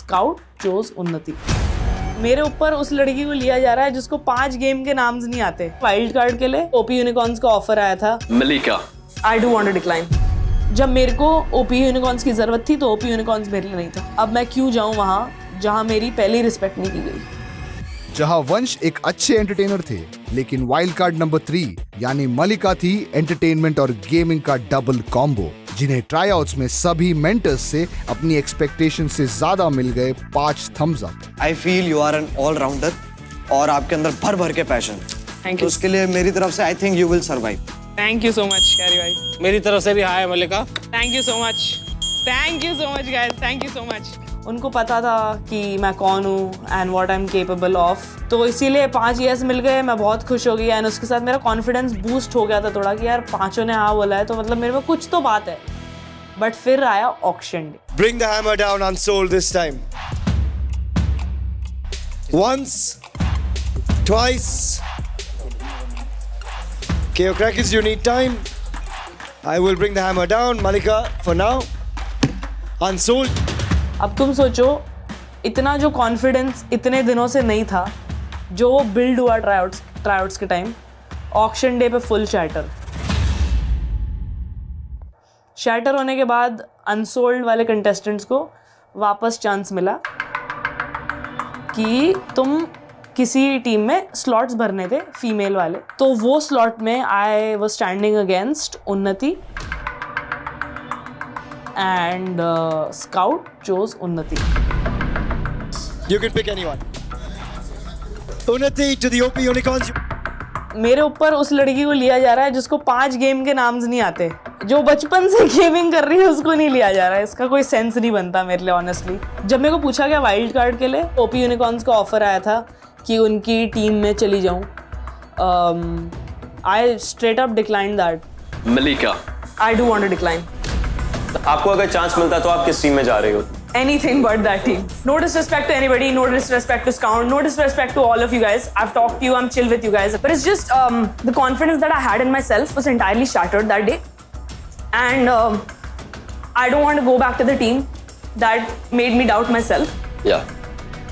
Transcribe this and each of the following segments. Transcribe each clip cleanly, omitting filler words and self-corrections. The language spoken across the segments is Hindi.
स्काउट चोज उन्नति। मेरे ऊपर उस लड़की को लिया जा रहा है जिसको 5 गेम के नाम्स नहीं आते। वाइल्ड कार्ड के लिए ओपी यूनिकॉर्न्स का ऑफर आया था। Malika. I do want to decline. जब मेरे को ओपी यूनिकॉर्न्स की जरूरत थी तो ओपी यूनिकॉर्न्स मेरे लिए नहीं था। अब मैं क्यों जाऊं वहां जहां मेरी पहली रिस्पेक्ट नहीं की गई। जहां वंश एक अच्छे एंटरटेनर थे, लेकिन वाइल्ड कार्ड नंबर 3 यानी मलिका थी एंटरटेनमेंट और गेमिंग का डबल कॉम्बो, जिन्हें ट्राईआउट्स में सभी मेंटर्स से अपनी एक्सपेक्टेशन से ज्यादा मिल गए 5 thumbs up. I feel you are an allrounder और आपके अंदर भर भर के पैशन। थैंक तो यू। उसके लिए मेरी तरफ से I think you will survive. Thank you so much Carry भाई। मेरी तरफ से भी hi Malika. Thank you so much. Thank you so much guys. Thank you so much. उनको पता था कि मैं कौन हूँ and what I am capable of, तो इसीलिए 5 येस मिल गए। मैं बहुत खुश हो गई एंड उसके साथ मेरा कॉन्फिडेंस बूस्ट हो गया था थोड़ा कि यार 5 ने हाँ बोला है तो मतलब मेरे में कुछ तो बात है। बट फिर आया auction day. Bring the hammer down unsold this time. Once, twice. KO Crackers, you need time. I will bring the hammer down. Malika, for now. Unsold. अब तुम सोचो, इतना जो कॉन्फिडेंस इतने दिनों से नहीं था, जो वो बिल्ड हुआ ट्राईआउट्स के टाइम, ऑक्शन डे पे फुल शैटर होने के बाद अनसोल्ड वाले कंटेस्टेंट्स को वापस चांस मिला कि तुम किसी टीम में स्लॉट्स भरने थे फीमेल वाले। तो वो स्लॉट में आई वाज स्टैंडिंग अगेंस्ट उन्नति एंड स्काउट चोज उन्नति। You can pick anyone. Unnati to the OP Unicorns. मेरे ऊपर उस लड़की को लिया जा रहा है जिसको 5 गेम के नाम्स नहीं आते, जो बचपन से गेमिंग कर रही है उसको नहीं लिया जा रहा है। इसका कोई सेंस नहीं बनता मेरे लिए ऑनेस्टली। जब मेरे को पूछा गया वाइल्ड कार्ड के लिए ओपी यूनिकॉर्न्स का ऑफर आया था कि उनकी टीम में चली जाऊं, I straight up decline that. Malika. I do want to decline. आपको अगर चांस मिलता तो आप किस टीम में जा रहे हो? Anything but that team. No disrespect to anybody, no disrespect to Scout, no disrespect to all of you guys. I've talked to you, I'm chill with you guys. But it's just the confidence that I had in myself was entirely shattered that day. And I don't want to go back to the team that made me doubt myself. Yeah.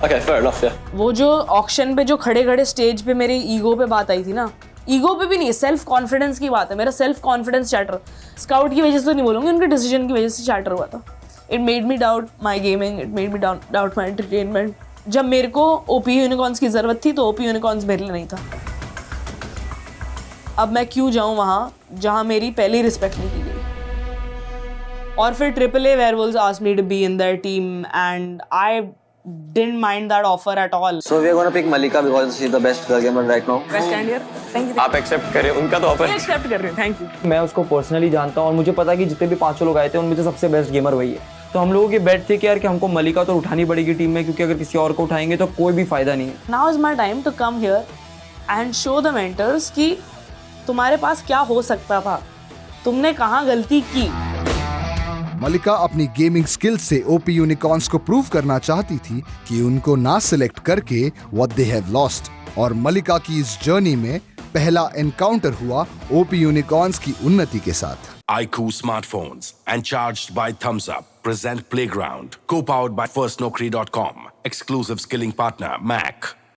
Okay, fair enough, yeah. वो जो ऑक्शन पे जो खड़े स्टेज पे मेरे ईगो पे बात आई थी ना, ईगो पे भी नहीं, सेल्फ कॉन्फिडेंस की बात है। मेरा सेल्फ कॉन्फिडेंस चैटर स्काउट की वजह से तो नहीं बोलूँगी, उनके डिसीजन की वजह से चैटर हुआ था। It made me doubt my gaming, it made me doubt my entertainment. जब मेरे को ओपी यूनिकॉर्न्स की ज़रूरत थी तो ओपी यूनिकॉर्न्स मेरे लिए नहीं था। अब मैं क्यों जाऊँ वहाँ जहाँ मेरी पहली रिस्पेक्ट नहीं की गई। और फिर AAA Werewolves asked me to be in their team and I didn't mind that offer at all. So we are going to pick Malika because she's the best girl gamer right now. Best stand here. Thank you. आप एक्सेप्ट करें उनका तो ऑफर? एक्सेप्ट कर रहे हैं, थैंक यू। मैं उसको पर्सनली जानता हूँ और मुझे पता है कि जितने भी 5 लोग आए थे उनमें से सबसे बेस्ट गेमर वही है। तो हम लोगों की बेट थी कि यार कि हमको मलिका तो उठानी पड़ेगी टीम में, क्योंकि अगर किसी और को उठाएंगे तो कोई भी फायदा नहीं है। Now is my time to come here and show the mentors कि तुम्हारे पास क्या हो सकता था, तुमने कहाँ गलती की। मलिका अपनी गेमिंग स्किल्स से ओपी यूनिकॉर्न्स को प्रूव करना चाहती थी कि उनको ना सिलेक्ट करके व्हाट दे हैव लॉस्ट। और मलिका की इस जर्नी में पहला एनकाउंटर हुआ ओपी यूनिकॉर्न्स की उन्नति के साथ। iQOO smartphones and charged by Thumbs Up present Playground, co-powered by FirstNaukri.com. Exclusive skilling partner Mac.